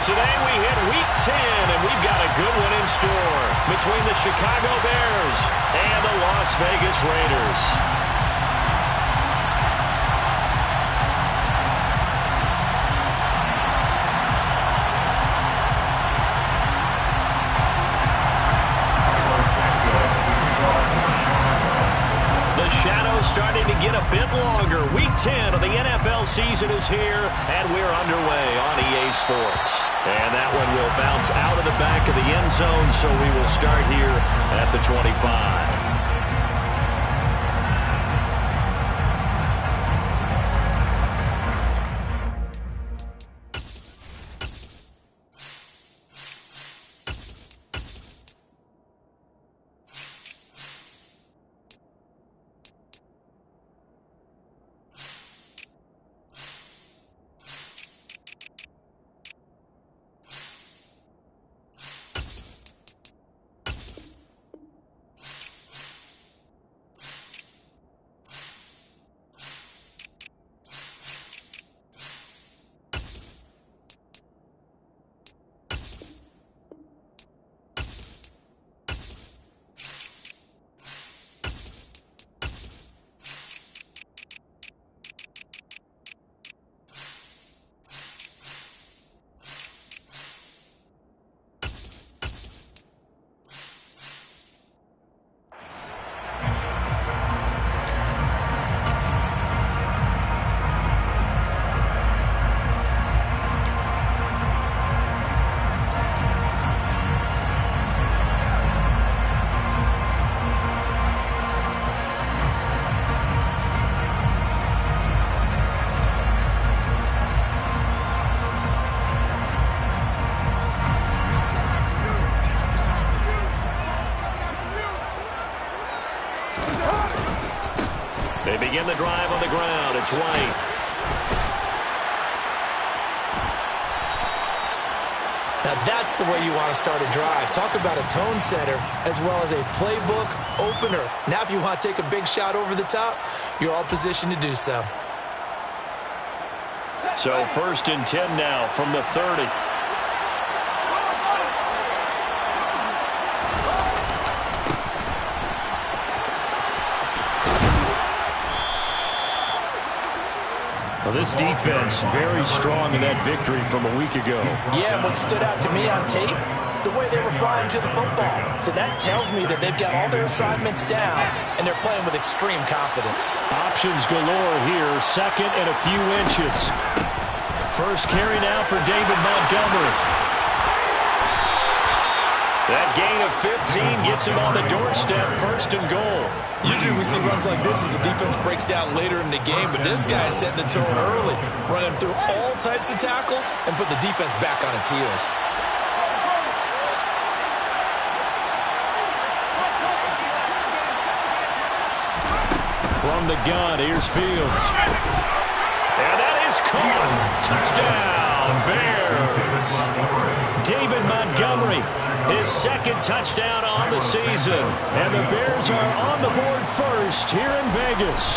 Today we hit Week 10, and we've got a good one in store between the Chicago Bears and the Las Vegas Raiders. Starting to get a bit longer. Week 10 of the NFL season is here, and we're underway on EA Sports. And that one will bounce out of the back of the end zone, so we will start here at the 25. They begin the drive on the ground. It's White. Now that's the way you want to start a drive. Talk about a tone setter as well as a playbook opener. Now if you want to take a big shot over the top, you're all positioned to do so. So 1st and 10 now from the 30. Well, this defense very strong in that victory from a week ago. Yeah, what stood out to me on tape, the way they were flying to the football. So that tells me that they've got all their assignments down, and they're playing with extreme confidence. Options galore here, 2nd and a few inches. First carry now for David Montgomery. That gain of 15 gets him on the doorstep, 1st and goal. Usually we see runs like this as the defense breaks down later in the game, but this guy's setting the tone early, running through all types of tackles and put the defense back on its heels. From the gun, here's Fields. And that is caught. Touchdown, Bears. David Montgomery, his 2nd touchdown on the season. And the Bears are on the board first here in Vegas.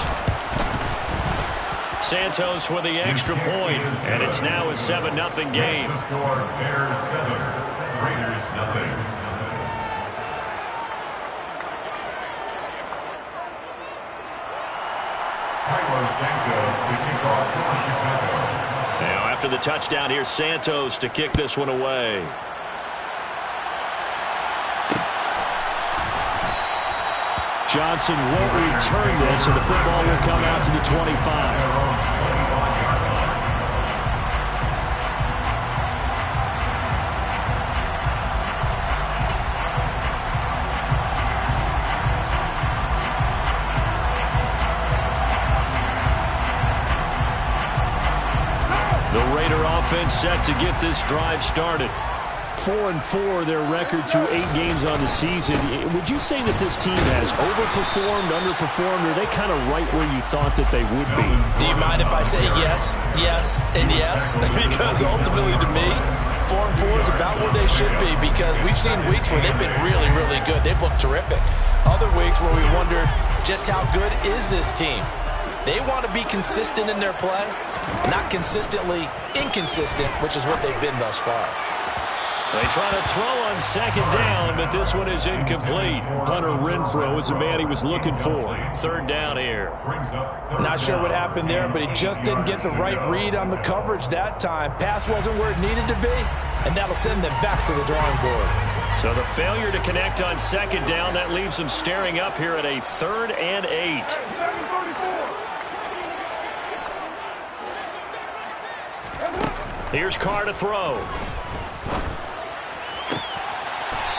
Santos with the extra point, and it's now a 7-0 game. Bears 7, Raiders 0. Now after the touchdown, here's Santos to kick this one away. Johnson won't return this, and the football will come out to the 25. Offense set to get this drive started. 4-4 their record through 8 games on the season. Would you say that this team has overperformed, underperformed, or are they kind of right where you thought that they would be? Do you mind if I say yes, yes, and yes? Because ultimately to me, 4-4 is about where they should be, because we've seen weeks where they've been really, really good. They've looked terrific. Other weeks where we wondered just how good is this team? They want to be consistent in their play, not consistently inconsistent, which is what they've been thus far. They try to throw on second down, but this one is incomplete. Hunter Renfrow is the man he was looking for. Third down here. Not sure what happened there, but he just didn't get the right read on the coverage that time. Pass wasn't where it needed to be, and that'll send them back to the drawing board. So the failure to connect on second down, that leaves them staring up here at a 3rd and 8. Here's Carr to throw.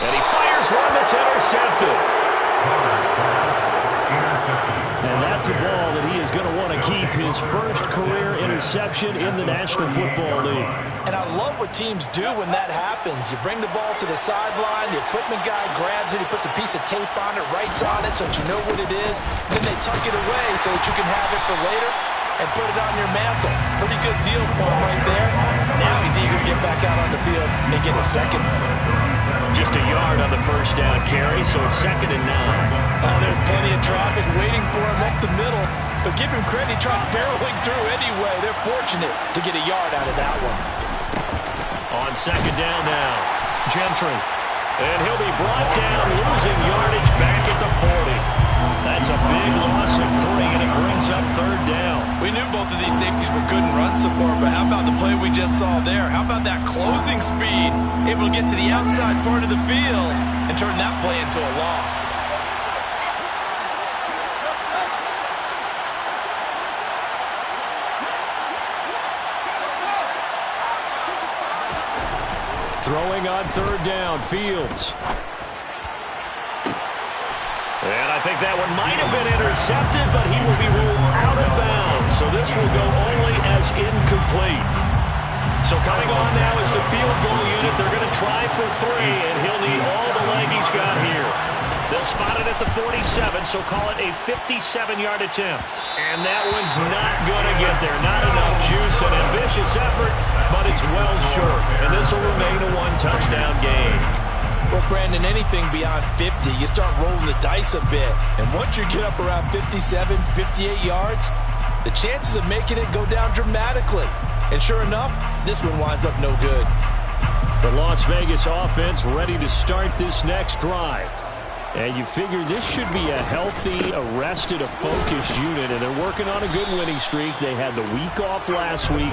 And he fires one that's intercepted. And that's a ball that he is going to want to keep, his first career interception in the National Football League. And I love what teams do when that happens. You bring the ball to the sideline, the equipment guy grabs it, he puts a piece of tape on it, writes on it so that you know what it is, and then they tuck it away so that you can have it for later and put it on your mantle. Pretty good deal for him right there. Now he's eager to get back out on the field and get a second. Just a yard on the first down carry, so it's 2nd and 9. Oh, there's plenty of traffic waiting for him up the middle. But give him credit, he tried barreling through anyway. They're fortunate to get a yard out of that one. On second down now, Gentry. And he'll be brought down, losing yardage back at the 40. That's a big loss of 3, and it brings up 3rd down. We knew both of these safeties were good in run support, but how about the play we just saw there? How about that closing speed, able to get to the outside part of the field and turn that play into a loss? Throwing on 3rd down, Fields. And I think that one might have been intercepted, but he will be ruled out of bounds. So this will go only as incomplete. So coming on now is the field goal unit. They're going to try for 3, and he'll need all the leg he's got here. They'll spot it at the 47, so call it a 57-yard attempt. And that one's not going to get there. Not enough juice, an ambitious effort, but it's well short. And this will remain a 1-touchdown game. Well, Brandon, anything beyond 50, you start rolling the dice a bit. And once you get up around 57, 58 yards, the chances of making it go down dramatically. And sure enough, this one winds up no good. The Las Vegas offense ready to start this next drive. And you figure this should be a healthy, arrested, a focused unit, and they're working on a good winning streak. They had the week off last week.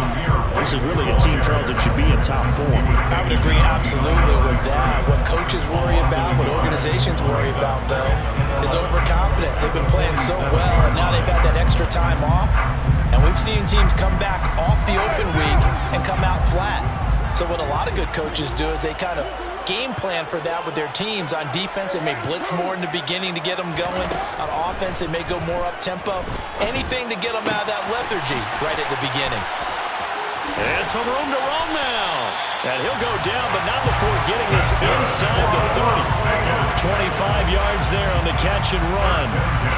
This is really a team, Charles, that should be in top form. I would agree absolutely with that. What coaches worry about, what organizations worry about, though, is overconfidence. They've been playing so well, and now they've had that extra time off. And we've seen teams come back off the open week and come out flat. So what a lot of good coaches do is they kind of game plan for that with their teams. On defense, they may blitz more in the beginning to get them going. On offense, they may go more up-tempo. Anything to get them out of that lethargy right at the beginning. And some room to roam now. And he'll go down, but not before getting this inside the 30. 25 yards there on the catch and run.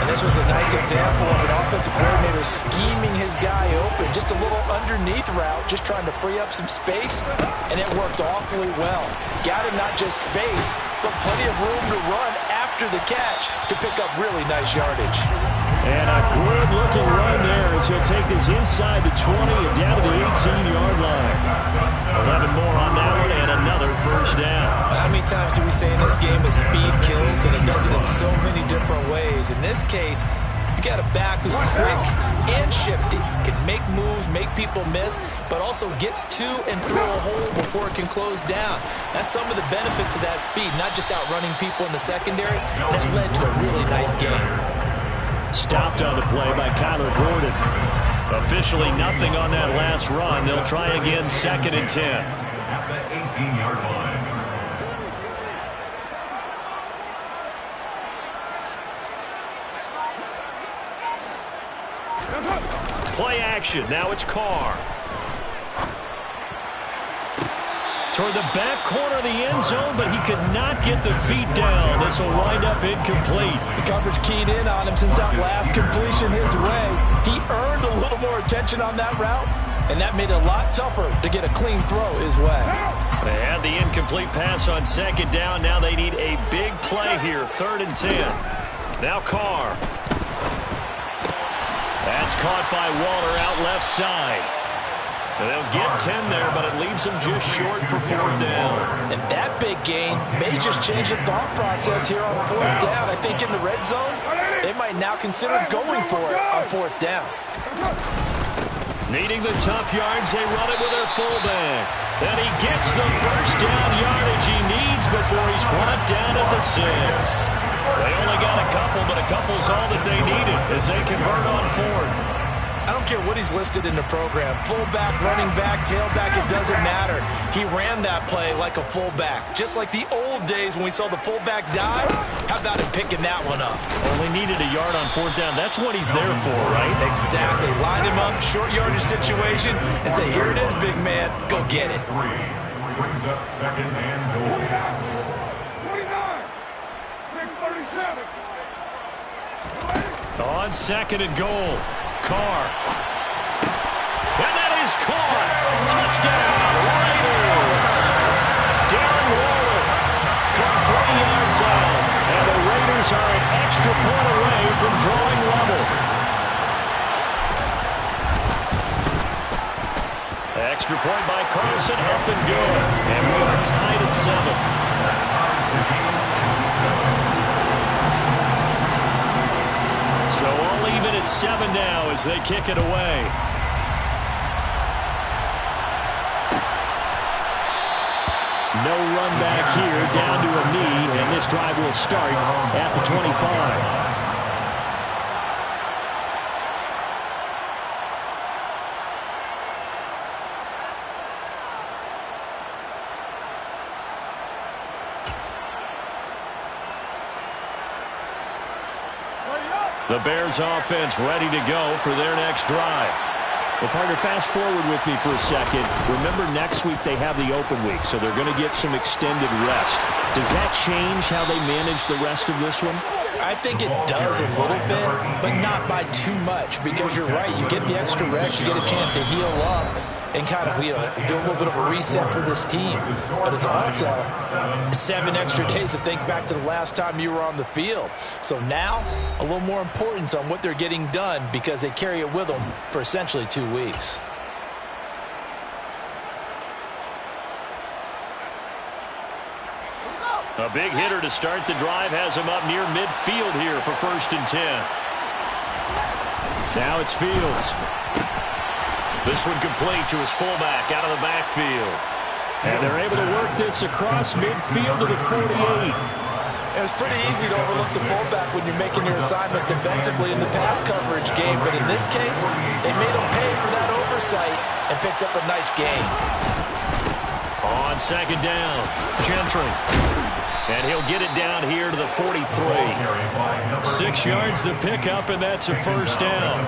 And this was a nice example of an offensive coordinator scheming his guy open. Just a little underneath route, just trying to free up some space, and it worked awfully well. Got him not just space, but plenty of room to run after the catch to pick up really nice yardage. And a good-looking run there as he'll take this inside the 20 and down to the 18-yard line. 11 more on that one and another first down. How many times do we say in this game that speed kills, and it does it in so many different ways? In this case, you got a back who's quick and shifty, can make moves, make people miss, but also gets to and through a hole before it can close down. That's some of the benefits of that speed, not just outrunning people in the secondary. That led to a really nice game. Stopped on the play by Kyler Gordon. Officially nothing on that last run. They'll try again, 2nd and 10. At the 18-yard line. Play action. Now it's Carr. Toward the back corner of the end zone, but he could not get the feet down. This will wind up incomplete. The coverage keyed in on him since that last completion his way. He earned a little more attention on that route, and that made it a lot tougher to get a clean throw his way. They had the incomplete pass on 2nd down. Now they need a big play here, 3rd and 10. Now Carr. That's caught by Waller out left side. They'll get 10 there, but it leaves them just short for 4th down. And that big gain may just change the thought process here on 4th down. I think in the red zone, they might now consider going for it on 4th down. Needing the tough yards, they run it with their fullback. And he gets the first down yardage he needs before he's brought down at the 6. They only got a couple, but a couple's all that they needed as they convert on 4th. I don't care what he's listed in the program. Fullback, running back, tailback, it doesn't matter. He ran that play like a fullback. Just like the old days when we saw the fullback dive. How about him picking that one up? Only needed a yard on 4th down. That's what he's there for, right? Exactly. Line him up, short yardage situation, and say, here it is, big man. Go get it. Brings up 2nd and goal. 29. 637. On 2nd and goal. Carr. And that is caught. Touchdown, Raiders. Darren Waller from 3 yards out. And the Raiders are an extra point away from drawing level. Extra point by Carlson, up and good. And we are tied at 7. So all even at 7 now as they kick it away. No run back here, down to a knee, and this drive will start at the 25. The Bears offense ready to go for their next drive. Well, partner, fast forward with me for a second. Remember, next week they have the open week, so they're going to get some extended rest. Does that change how they manage the rest of this one? I think it does a little bit, but not by too much, because you're right. You get the extra rest, you get a chance to heal up, and kind of do a little bit of a reset for this team. But it's also 7 extra days to think back to the last time you were on the field. So now, a little more importance on what they're getting done because they carry it with them for essentially 2 weeks. A big hitter to start the drive has him up near midfield here for 1st and 10. Now it's Fields. This one complete to his fullback out of the backfield. And they're able to work this across midfield to the 48. It was pretty easy to overlook the fullback when you're making your assignments defensively in the pass coverage game, but in this case, they made him pay for that oversight and picks up a nice gain. On 2nd down, Gentry. And he'll get it down here to the 43. 6 yards the pickup, and that's a 1st down.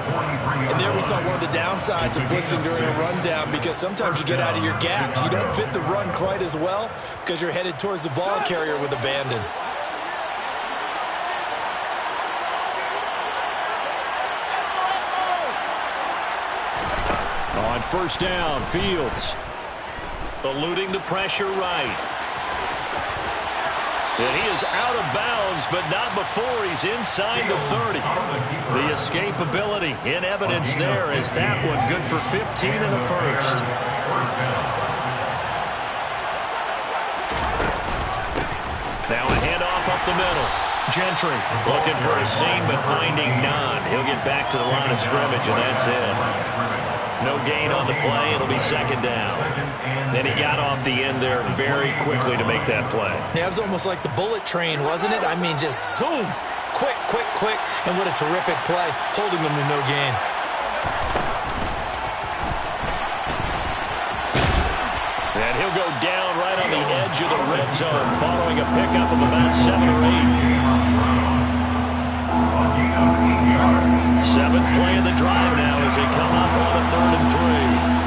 And there we saw one of the downsides of blitzing during a rundown, because sometimes you get out of your gaps. You don't fit the run quite as well because you're headed towards the ball carrier with abandon. On 1st down, Fields. Eluding the pressure right. And he is out of bounds, but not before he's inside the 30. The escapability in evidence there as that one good for 15 and a 1st. Now a handoff up the middle. Gentry looking for a seam, but finding none. He'll get back to the line of scrimmage, and that's it. No gain on the play. It'll be 2nd down. Then he got off the end there very quickly to make that play. Yeah, it was almost like the bullet train, wasn't it? I mean, just zoom. Quick, quick, quick. And what a terrific play, holding them to no gain. And he'll go down right on the edge of the red zone following a pickup of about 7 or 8. 7th play of the drive now as they come up on a 3rd and 3.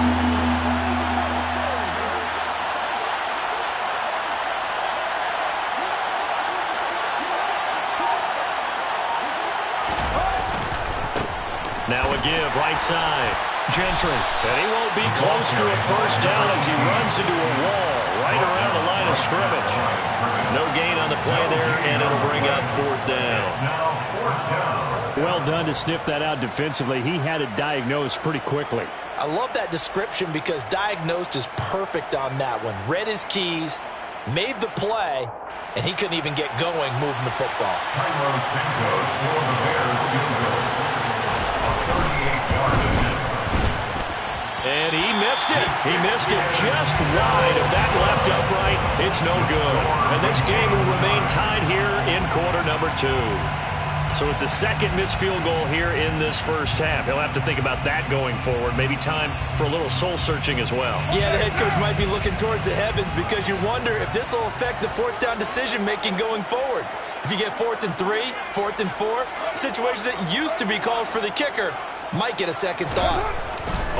Now a give right side. Gentry. And he won't be close to a 1st down as he runs into a wall right around the line of scrimmage. No gain on the play there, and it'll bring up 4th down. Now 4th down. Well done to sniff that out defensively. He had it diagnosed pretty quickly. I love that description because diagnosed is perfect on that one. Read his keys, made the play, and he couldn't even get going moving the football. Carlos Santos for the Bears field goal. A 38-yard attempt. And he missed it. He missed it just wide of that left upright. It's no good. And this game will remain tied here in quarter number 2. So it's a second missed field goal here in this first half. He'll have to think about that going forward. Maybe time for a little soul-searching as well. Yeah, the head coach might be looking towards the heavens because you wonder if this will affect the fourth down decision-making going forward. If you get 4th and 3, 4th and 4, situations that used to be calls for the kicker might get a second thought.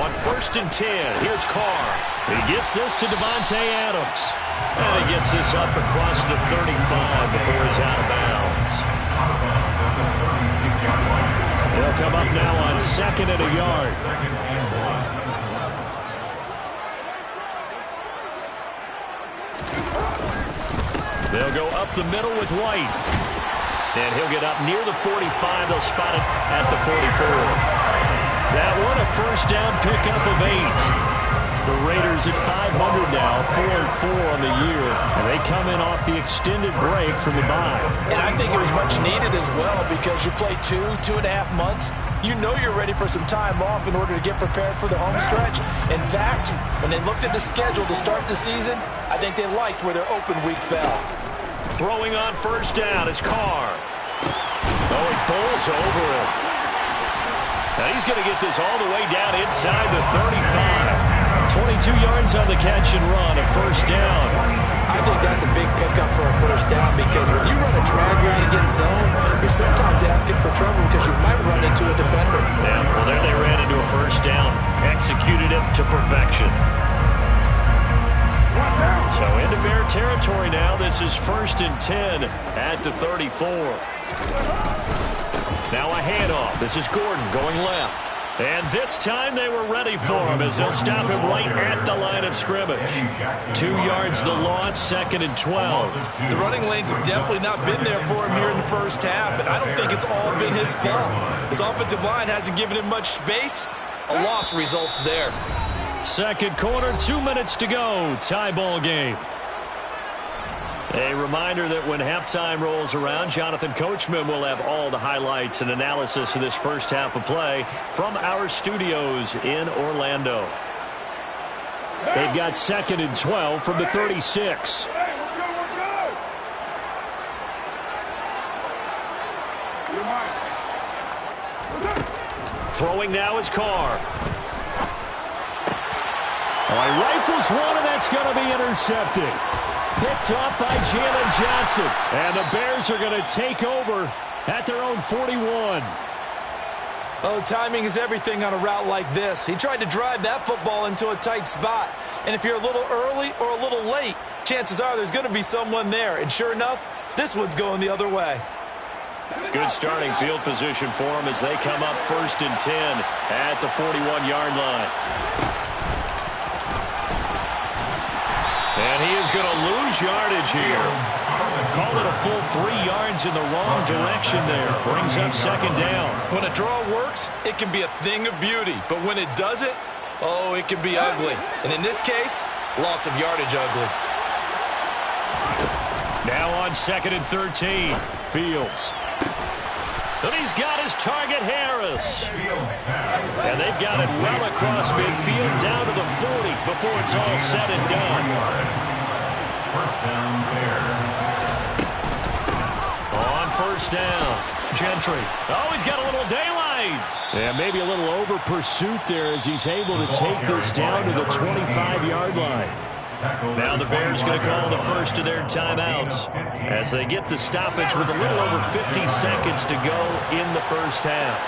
On 1st and 10, here's Carr. He gets this to Davante Adams. And he gets this up across the 35 before he's out of bounds. They'll come up now on 2nd and a yard. They'll go up the middle with White. And he'll get up near the 45. They'll spot it at the 44. That one a first down pickup of 8. The Raiders at 500 now, 4-4 on the year, and they come in off the extended break from the bye. And I think it was much needed as well because you play 2.5 months. You know you're ready for some time off in order to get prepared for the home stretch. In fact, when they looked at the schedule to start the season, I think they liked where their open week fell. Throwing on first down is Carr. Oh, he bowls over it. Now he's going to get this all the way down inside the 35. 22 yards on the catch and run, a first down. I think that's a big pickup for a first down because when you run a drag route against zone, you're sometimes asking for trouble because you might run into a defender. Yeah, well, there they ran into a first down. Executed it to perfection. So into Bear territory now. This is 1st and 10 at the 34. Now a handoff. This is Gordon going left. And this time they were ready for him as they'll stop him right at the line of scrimmage. 2 yards the loss, 2nd and 12. The running lanes have definitely not been there for him here in the first half, and I don't think it's all been his fault. His offensive line hasn't given him much space. A loss results there. Second quarter, 2 minutes to go. Tie ball game. A reminder that when halftime rolls around, Jonathan Coachman will have all the highlights and analysis of this first half of play from our studios in Orlando. They've got 2nd and 12 from the 36. Throwing now is Carr. Oh, he rifles one, and that's going to be intercepted. Picked off by Jalen Johnson. And the Bears are going to take over at their own 41. Oh, timing is everything on a route like this. He tried to drive that football into a tight spot. And if you're a little early or a little late, chances are there's going to be someone there. And sure enough, this one's going the other way. Good starting field position for them as they come up 1st and 10 at the 41-yard line. And he is going to lose yardage here. Call it a full 3 yards in the wrong direction there. Brings up 2nd down. When a draw works, it can be a thing of beauty. But when it doesn't, oh, it can be ugly. And in this case, loss of yardage ugly. Now on 2nd and 13. Fields. And he's got his target, Harris. And they've got it well across midfield down to the 40 before it's all said and done. First down, Bears. On first down, Gentry. Oh, he's got a little daylight. Yeah, maybe a little over pursuit there as he's able to take this down to the 25-yard line. Now the Bears going to call the first of their timeouts as they get the stoppage with a little over 50 seconds to go in the first half.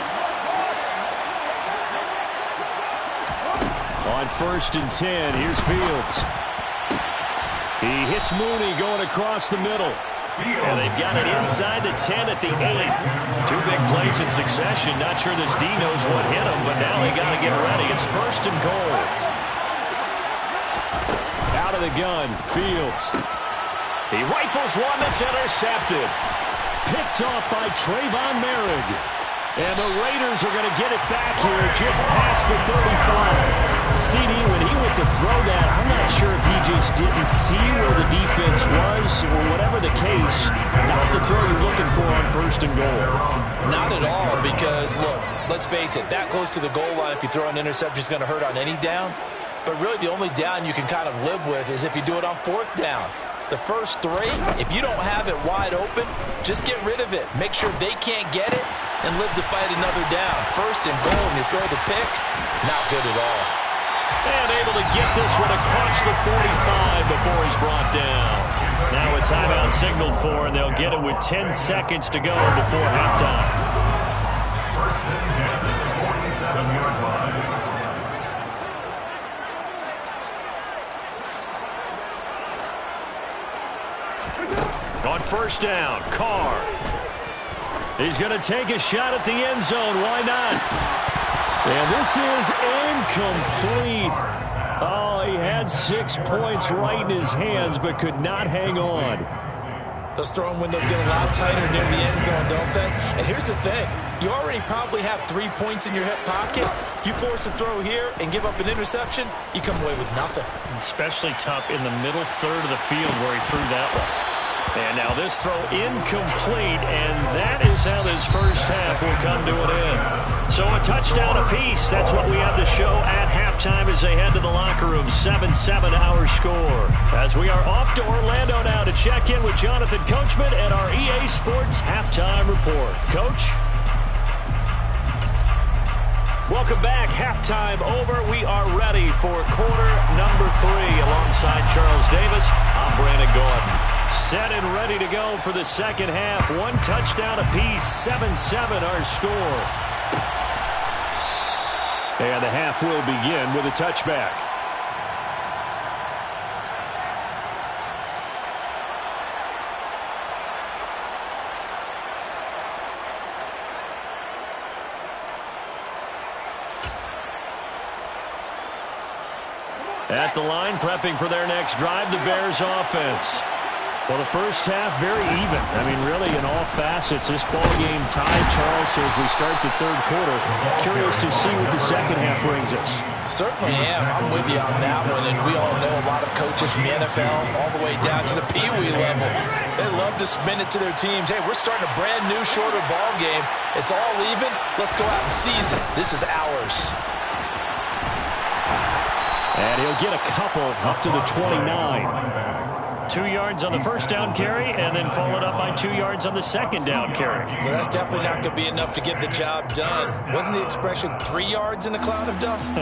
On 1st and 10, here's Fields. He hits Mooney going across the middle. And they've got it inside the 10 at the 8. 2 big plays in succession. Not sure this D knows what hit him, but now they got to get ready. It's 1st and goal. Out of the gun, Fields. He rifles one that's intercepted. Picked off by Trayvon Merrick. And the Raiders are going to get it back here just past the 35. CD, when he went to throw that, I'm not sure if he just didn't see where the defense was or whatever the case. Not the throw you're looking for on 1st and goal. Not at all, because, look, let's face it, that close to the goal line, if you throw an interception, is going to hurt on any down. But really the only down you can kind of live with is if you do it on 4th down. The first 3, if you don't have it wide open, just get rid of it. Make sure they can't get it and live to fight another down. 1st and goal, and you throw the pick, not good at all. And able to get this one across the 45 before he's brought down. Now a timeout signaled for, and they'll get it with 10 seconds to go before halftime. 1st and 10 at the 47-yard line. On 1st down, Carr. He's going to take a shot at the end zone. Why not? And this is incomplete. Oh, he had 6 points right in his hands, but could not hang on. Those throwing windows get a lot tighter near the end zone, don't they? And here's the thing. You already probably have 3 points in your hip pocket. You force a throw here and give up an interception, you come away with nothing. Especially tough in the middle third of the field where he threw that one. And now this throw incomplete, and that is how this first half will come to an end. So a touchdown apiece. That's what we have to show at halftime as they head to the locker room. 7-7 our score. As we are off to Orlando now to check in with Jonathan Coachman and our EA Sports Halftime Report. Coach? Welcome back. Halftime over. We are ready for quarter number 3 alongside Charles Davis. I'm Brandon Gordon. Set and ready to go for the second half. 1 touchdown apiece. 7-7 our score. And the half will begin with a touchback. At the line, prepping for their next drive, the Bears offense. Well, the first half, very even. I mean, really, in all facets, this ball game tied, Charles, so as we start the third quarter. Curious to see what the second half brings us. Certainly am. I'm with you on that one, and we all know a lot of coaches from the NFL all the way down to the Pee Wee level. They love to spin it to their teams. Hey, we're starting a brand new, shorter ball game. It's all even. Let's go out and seize it. This is ours. And he'll get a couple up to the 29. 2 yards on the first down carry, and then followed up by 2 yards on the second down carry. Well, that's definitely not going to be enough to get the job done. Wasn't the expression 3 yards in a cloud of dust?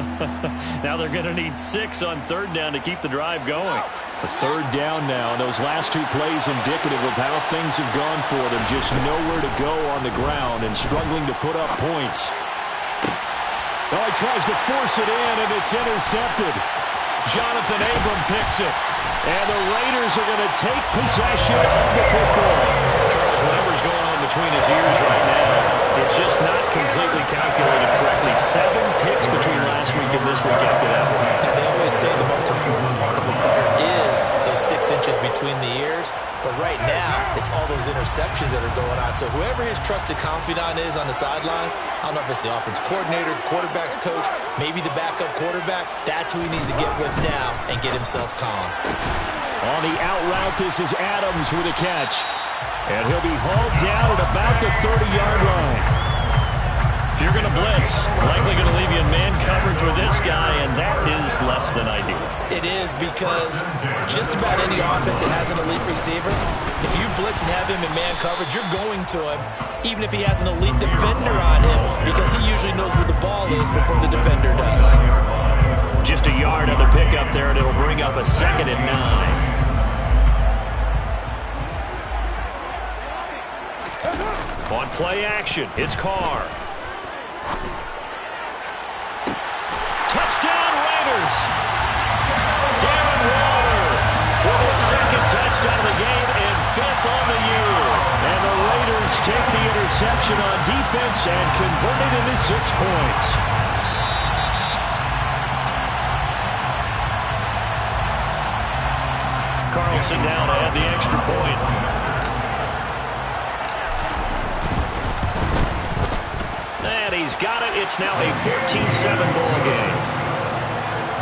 Now they're going to need 6 on third down to keep the drive going. A third down now, and those last 2 plays indicative of how things have gone for them. Just nowhere to go on the ground and struggling to put up points. Oh, he tries to force it in, and it's intercepted. Jonathan Abram picks it. And the Raiders are going to take possession of the football. Charles, whatever's going on between his ears right now, it's just not completely calculated correctly. 7 picks between last week and this week after that one. And they always say the most important part of a player is those 6 inches between the ears. But right now, it's all those interceptions that are going on. So whoever his trusted confidant is on the sidelines, I don't know if it's the offense coordinator, the quarterback's coach, maybe the backup quarterback, that's who he needs to get with now and get himself calm. On the out route, this is Adams with a catch. And he'll be hauled down at about the 30-yard line. If you're going to blitz, likely going to leave you in man coverage with this guy, and that is less than ideal. It is, because just about any offense that has an elite receiver, if you blitz and have him in man coverage, you're going to him, even if he has an elite defender on him, because he usually knows where the ball is before the defender does. Just a yard on the pickup there, and it'll bring up a 2nd and 9. On play action, it's Carr. Touchdown Raiders! Darren Waller with his 2nd touchdown of the game and 5th on the year. And the Raiders take the interception on defense and convert it into 6 points. Carlson down to add the extra point. he's got it. It's now a 14-7 ball game.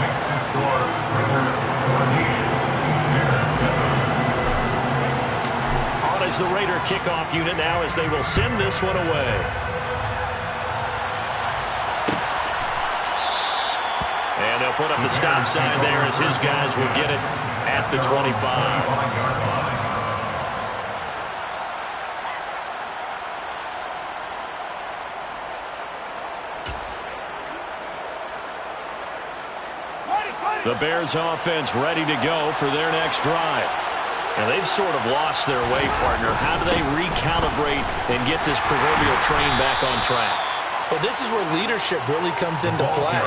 Makes the score Raiders 14, Bears 7. On is the Raider kickoff unit now as they will send this one away. And they'll put up the stop sign there as his guys will get it at the 25. The Bears offense ready to go for their next drive. And they've sort of lost their way, partner. How do they recalibrate and get this proverbial train back on track? Well, this is where leadership really comes into play.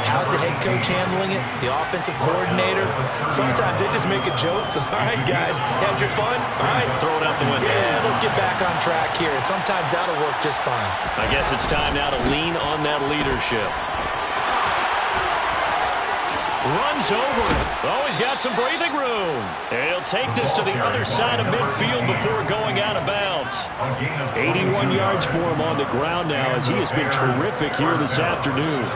How's the head coach handling it? The offensive coordinator? Sometimes they just make a joke. All right, guys, had your fun? All right. Throw it out the window. Yeah, let's get back on track here. And sometimes that'll work just fine. I guess it's time now to lean on that leadership. Runs over it. Oh, he's got some breathing room. And he'll take this to the other side of midfield before going out of bounds. 81 yards for him on the ground now as he has been terrific here this afternoon.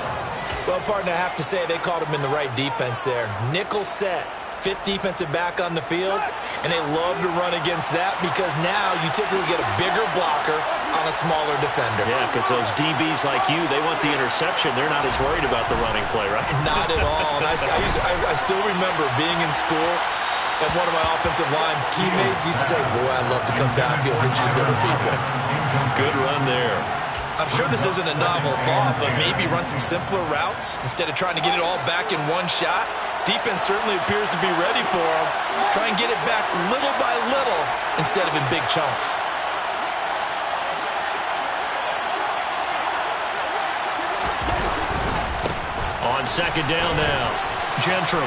Well, partner, I have to say they called him in the right defense there. Nickel set. Fifth defensive back on the field, and they love to run against that because now you typically get a bigger blocker on a smaller defender. Yeah, because those DBs like you, they want the interception. They're not as worried about the running play, right? Not at all. And I still remember being in school, and one of my offensive line teammates used to say, boy, I'd love to come downfield and hit you little people. Good run there. I'm sure this isn't a novel thought, but maybe run some simpler routes instead of trying to get it all back in one shot. Defense certainly appears to be ready for him. Try and get it back little by little instead of in big chunks. On second down now, Gentry.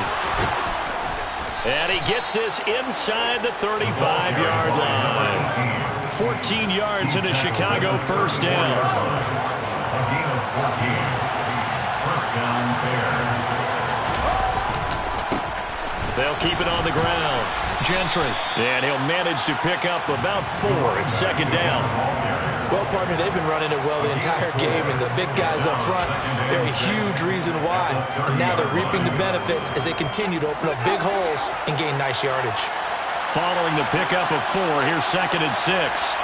And he gets this inside the 35-yard line. 14 yards in a Chicago first down. A gain of 14. First down, Bears. They'll keep it on the ground. Gentry. And he'll manage to pick up about 4 at second down. Well, partner, they've been running it well the entire game, and the big guys up front, they're a huge reason why. And now they're reaping the benefits as they continue to open up big holes and gain nice yardage. Following the pickup of 4, here's second and 6.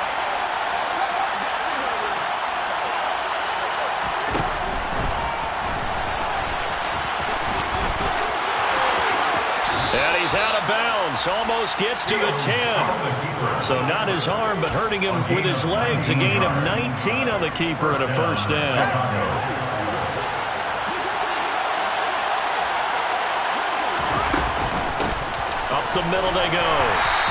And he's out of bounds, almost gets to the 10. So not his arm, but hurting him with his legs. A gain of 19 on the keeper and a first down. Up the middle they go.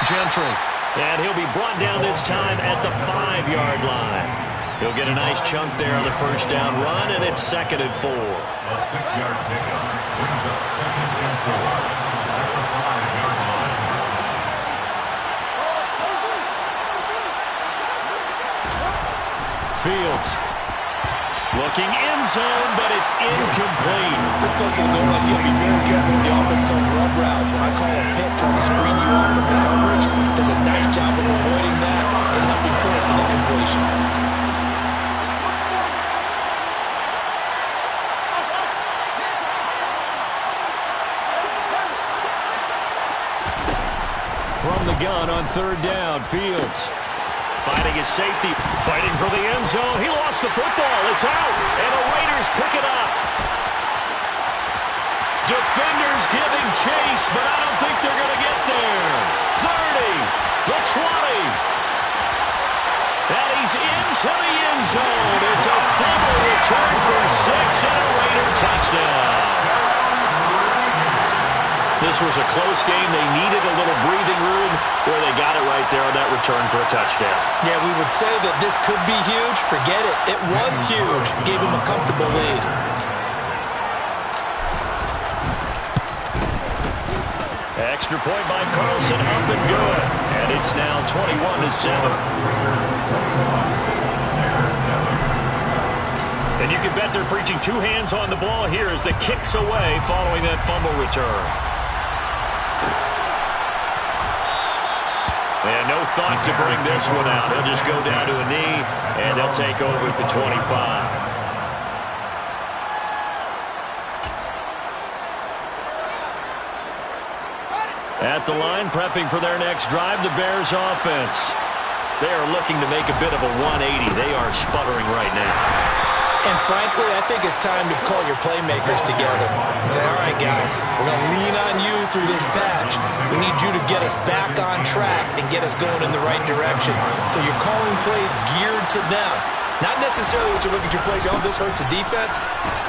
Gentry. And he'll be brought down this time at the 5-yard line. He'll get a nice chunk there on the first down run, and it's second and 4. A 6-yard pickup brings up second and 4 at the 5-yard line. Fields. Looking end zone, but it's incomplete. This close to the goal line, you got to be very careful when the offense comes rub routes. When I call a pick trying to screen you off from the coverage, does a nice job of avoiding that and helping force an incompletion. From the gun on third down, Fields. Fighting his safety, fighting for the end zone. He lost the football. It's out, and the Raiders pick it up. Defenders giving chase, but I don't think they're going to get there. 30, the 20. And he's into the end zone. It's a fumble return for 6 and a Raider touchdown. This was a close game. They needed a little breathing room where they got it right there on that return for a touchdown. Yeah, we would say that this could be huge. Forget it. It was huge. Gave him a comfortable lead. Extra point by Carlson, up and good. And it's now 21-7. And you can bet they're preaching 2 hands on the ball here as the kicks away following that fumble return. And no thought to bring this one out. He'll just go down to a knee, and they'll take over at the 25. At the line, prepping for their next drive, the Bears offense. They are looking to make a bit of a 180. They are sputtering right now. And frankly, I think it's time to call your playmakers together and say, all right, guys, we're going to lean on you through this patch. We need you to get us back on track and get us going in the right direction. So you're calling plays geared to them. Not necessarily what you look at your plays, oh, this hurts the defense.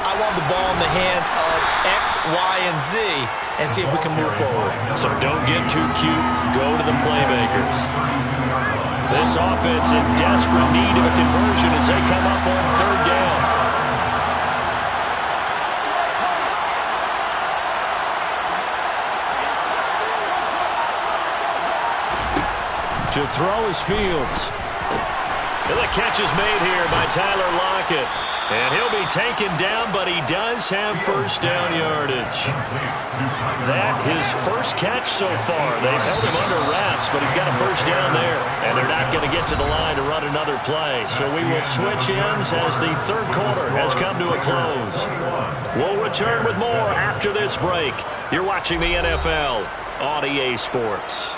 I want the ball in the hands of X, Y, and Z and see if we can move forward. So don't get too cute. Go to the playmakers. This offense in desperate need of a conversion as they come up on third down. To throw is Fields. And the catch is made here by Tyler Lockett. And he'll be taken down, but he does have first down yardage. That his first catch so far. They've held him under wraps, but he's got a first down there. And they're not going to get to the line to run another play. So we will switch ends as the third quarter has come to a close. We'll return with more after this break. You're watching the NFL on EA Sports.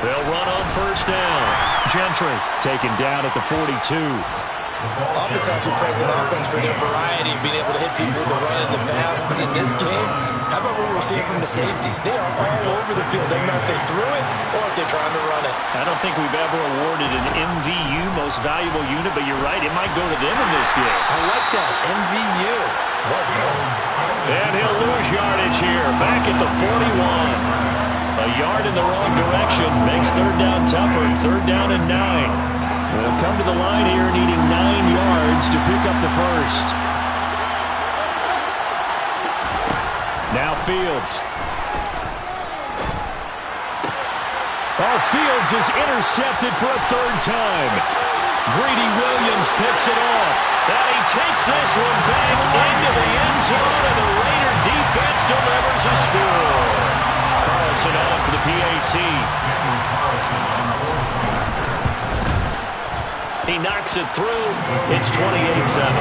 They'll run on first down. Gentry taken down at the 42. Oftentimes we praise an offense for their variety of being able to hit people with the run and the pass. But in this game, how about what we're seeing from the safeties? They are all over the field. They don't know if they threw it or if they're trying to run it. I don't think we've ever awarded an MVU, most valuable unit, but you're right, it might go to them in this game. I like that, MVU. Well done. And he'll lose yardage here, back at the 41. A yard in the wrong direction makes third down tougher. Third down and 9. They'll come to the line here needing 9 yards to pick up the first. Now Fields. Fields is intercepted for a third time. Greedy Williams picks it off. And he takes this one back into the end zone, and the Raider defense delivers a score. Carlson off for the PAT. He knocks it through. It's 28-7.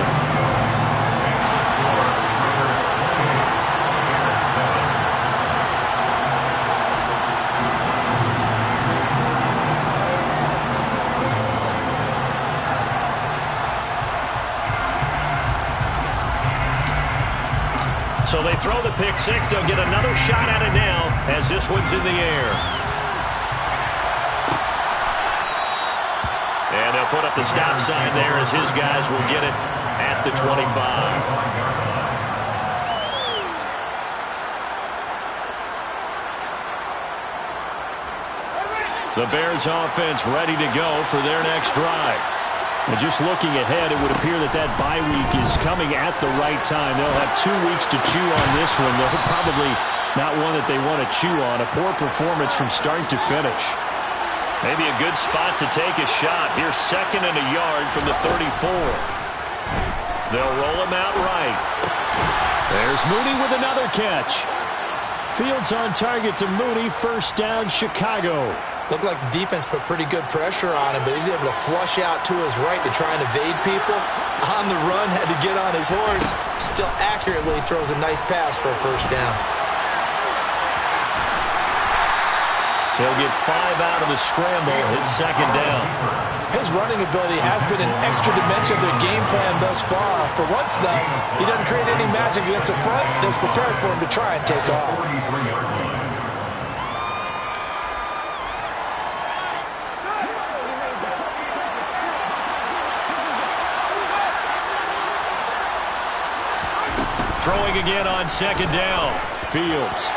So they throw the pick six. They'll get another shot at it now as this one's in the air. And they'll put up the stop sign there as his guys will get it at the 25. The Bears offense ready to go for their next drive. And just looking ahead, it would appear that that bye week is coming at the right time. They'll have 2 weeks to chew on this one. They'll probably not one that they want to chew on. A poor performance from start to finish. Maybe a good spot to take a shot. Here's 2nd and a yard from the 34. They'll roll him out right. There's Mooney with another catch. Fields on target to Mooney. First down, Chicago. Looked like the defense put pretty good pressure on him, but he's able to flush out to his right to try and evade people. On the run, had to get on his horse. Still accurately throws a nice pass for a first down. He'll get 5 out of the scramble. It's 2nd down. His running ability has been an extra dimension of their game plan thus far. For once, though, he doesn't create any magic against the front that's prepared for him to try and take off. Throwing again on 2nd down. Fields.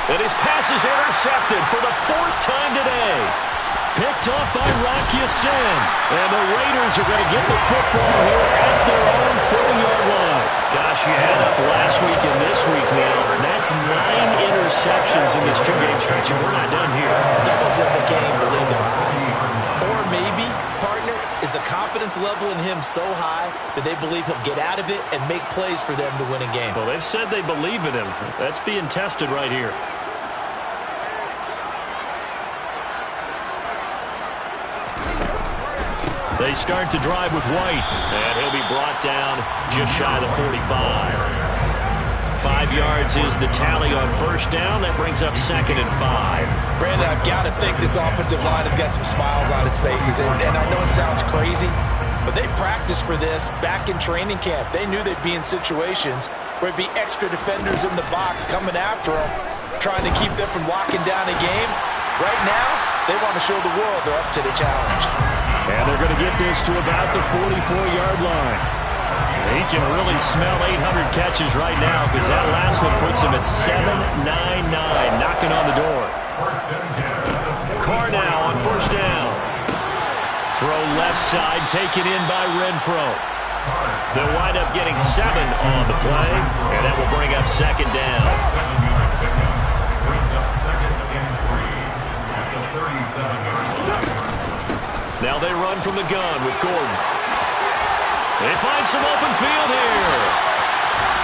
And his pass is intercepted for the 4th time today. Picked off by Rock Ya-Sin. And the Raiders are going to get the football here at their own 40-yard line. Gosh, you add up last week and this week now. That's 9 interceptions in this 2-game stretch, and we're not done here. It's almost like the game believed their eyes. Or maybe, partner, is the confidence level in him so high that they believe he'll get out of it and make plays for them to win a game. Well, they've said they believe in him. That's being tested right here. They start to drive with White, and he'll be brought down just shy of the 45. 5 yards is the tally on first down. That brings up 2nd and 5. Brandon, I've got to think this offensive line has got some smiles on its faces. And I know it sounds crazy, but they practiced for this back in training camp. They knew they'd be in situations where it'd be extra defenders in the box coming after them, trying to keep them from locking down a game. Right now, they want to show the world they're up to the challenge. And they're going to get this to about the 44-yard line. He can really smell 800 catches right now because that last one puts him at 799, knocking on the door. Carr now on first down. Throw left side, taken in by Renfro. They'll wind up getting 7 on the play, and that will bring up 2nd down. Brings up 2nd and 3 at the 37-yard line. Now they run from the gun with Gordon. They find some open field here.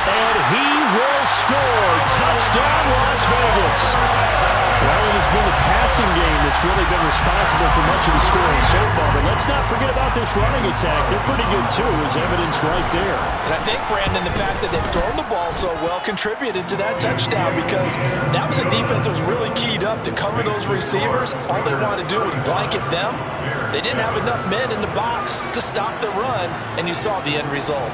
And he will score. Touchdown, Las Vegas. Well, it has been the passing game that's really been responsible for much of the scoring so far. But let's not forget about this running attack. They're pretty good, too, as evidenced right there. And I think, Brandon, the fact that they've thrown the ball so well contributed to that touchdown because that was a defense that was really keyed up to cover those receivers. All they wanted to do was blanket them. They didn't have enough men in the box to stop the run, and you saw the end result.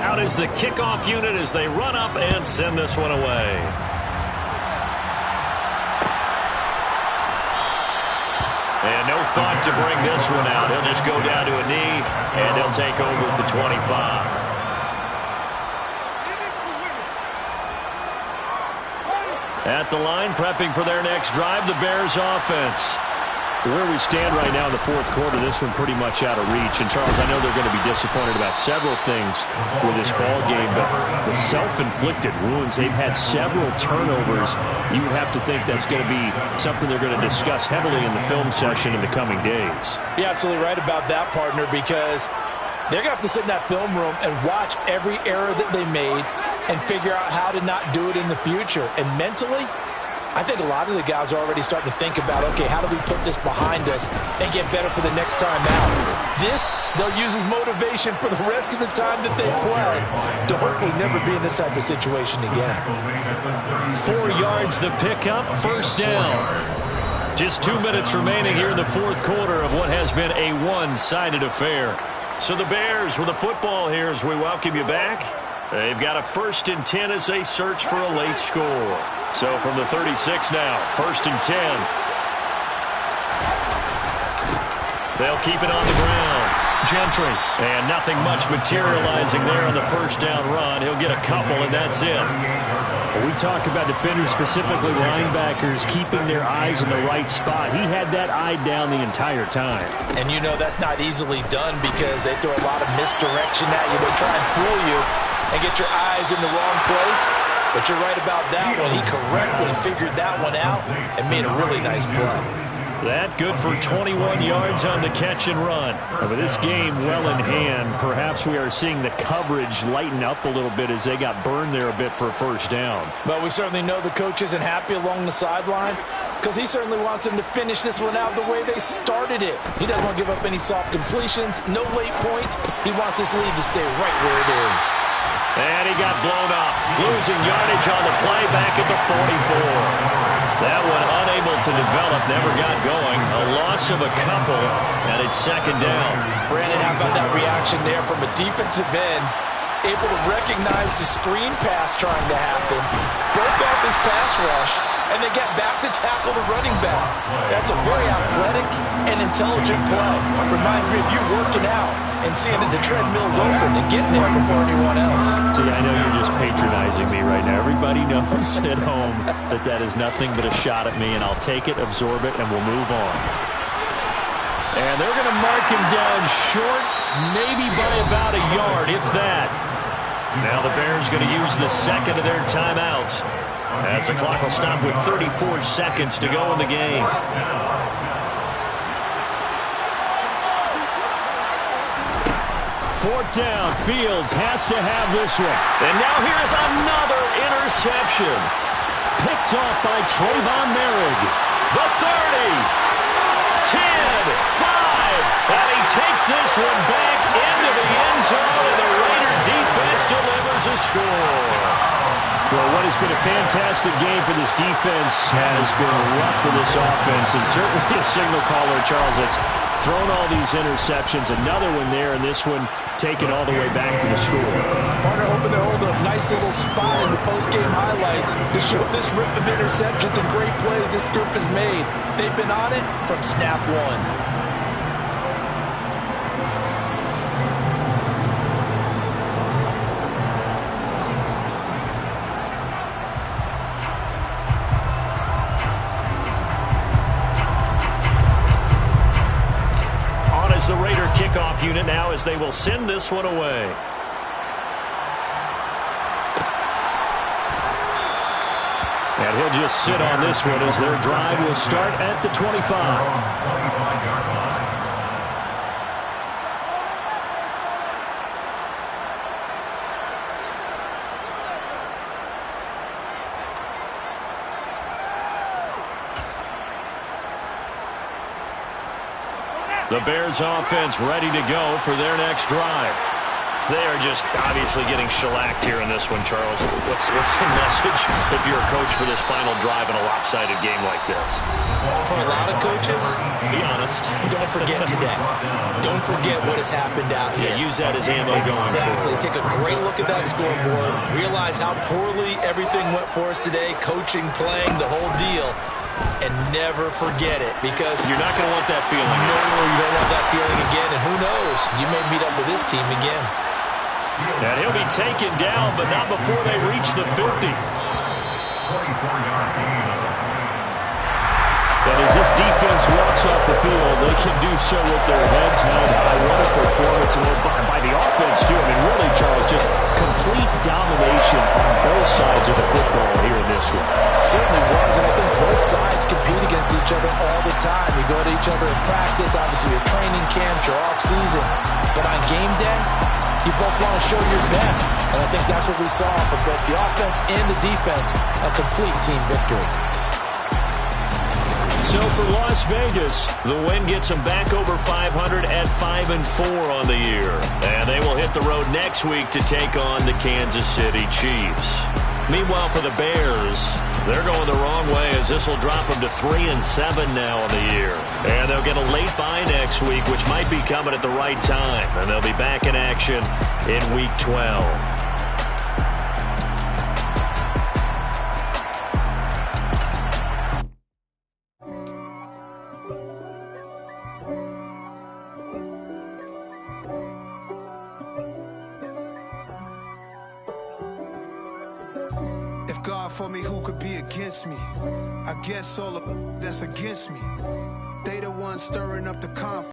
Out is the kickoff unit as they run up and send this one away. And no thought to bring this one out. He'll just go down to a knee, and they'll take over at the 25. At the line, prepping for their next drive, the Bears offense. Where we stand right now in the fourth quarter, this one pretty much out of reach. And, Charles, I know they're going to be disappointed about several things with this ball game, but the self-inflicted wounds, they've had several turnovers. You would have to think that's going to be something they're going to discuss heavily in the film session in the coming days. You're absolutely right about that, partner, because they're going to have to sit in that film room and watch every error that they made and figure out how to not do it in the future. And mentally, I think a lot of the guys are already starting to think about, okay, how do we put this behind us and get better for the next time out? This, they'll use as motivation for the rest of the time that they play to hopefully never be in this type of situation again. 4 yards the pickup, first down. Just 2 minutes remaining here in the fourth quarter of what has been a one-sided affair. So the Bears with the football here as we welcome you back. They've got a 1st and 10 as they search for a late score. So from the 36 now, 1st and 10. They'll keep it on the ground. Gentry. And nothing much materializing there on the first down run. He'll get a couple, and that's it. When we talk about defenders, specifically linebackers, keeping their eyes in the right spot. He had that eye down the entire time. And you know that's not easily done because they throw a lot of misdirection at you. They try and fool you and get your eyes in the wrong place. But you're right about that one. He correctly figured that one out and made a really nice play. That good for 21 yards on the catch and run. With this game well in hand, perhaps we are seeing the coverage lighten up a little bit as they got burned there a bit for a first down. But we certainly know the coach isn't happy along the sideline because he certainly wants them to finish this one out the way they started it. He doesn't want to give up any soft completions, no late points. He wants this lead to stay right where it is. And he got blown up, losing yardage on the play back at the 44. That one unable to develop, never got going. A loss of a couple, and it's 2nd down. Brandon, how about that reaction there from a defensive end? Able to recognize the screen pass trying to happen, broke off his pass rush, and then get back to tackle the running back. That's a very athletic and intelligent play. Reminds me of you working out and seeing that the treadmill's open and getting there before anyone else. See, I know you're just patronizing me right now. Everybody knows at home that that is nothing but a shot at me, and I'll take it, absorb it, and we'll move on. And they're going to mark him down short, maybe by about a yard, if that. Now the Bears going to use the second of their timeouts as the clock will stop with 34 seconds to go in the game. Fourth down, Fields has to have this one. And now here's another interception. picked off by Trayvon Merrick. The 30, 10, 5, and he takes this one back into the end zone, and the Raider defense delivers a score. Well, what has been a fantastic game for this defense has been rough for this offense, and certainly a signal caller, Charles, that's thrown all these interceptions. Another one there, and this one taken all the way back for the score. Partner hoping to hold a nice little spot in the post-game highlights to show this rip of interceptions and great plays this group has made. They've been on it from snap one. The Raider kickoff unit now as they will send this one away. And he'll just sit on this one as their drive will start at the 25. 25-yard line. The Bears offense ready to go for their next drive. They are just obviously getting shellacked here in this one, Charles. What's the message if you're a coach for this final drive in a lopsided game like this? For a lot of coaches, Be honest. don't forget today. Don't forget what has happened out here. Yeah, use that as ammo going Exactly. forward. Take a great look at that scoreboard. Realize how poorly everything went for us today. Coaching, playing, the whole deal. And never forget it, because You're not going to want that feeling. no, you don't want that feeling again. And who knows? You may meet up with this team again. And he'll be taken down, but not before they reach the 50. 24-yard gain of the And as this defense walks off the field, they can do so with their heads held high. What a performance, and by the offense, too. I mean, really, Charles, just complete domination on both sides of the football here in this one. Certainly was, and I think both sides compete against each other all the time. You go to each other in practice, obviously your training camps, your off-season. But on game day, you both want to show your best. And I think that's what we saw for both the offense and the defense, a complete team victory. So for Las Vegas, the win gets them back over 500 at 5-4 on the year. And they will hit the road next week to take on the Kansas City Chiefs. Meanwhile, for the Bears, they're going the wrong way as this will drop them to 3-7 now on the year. And they'll get a late bye next week, which might be coming at the right time. And they'll be back in action in Week 12. God for me, who could be against me? I guess all the that's against me. They the ones stirring up the conflict.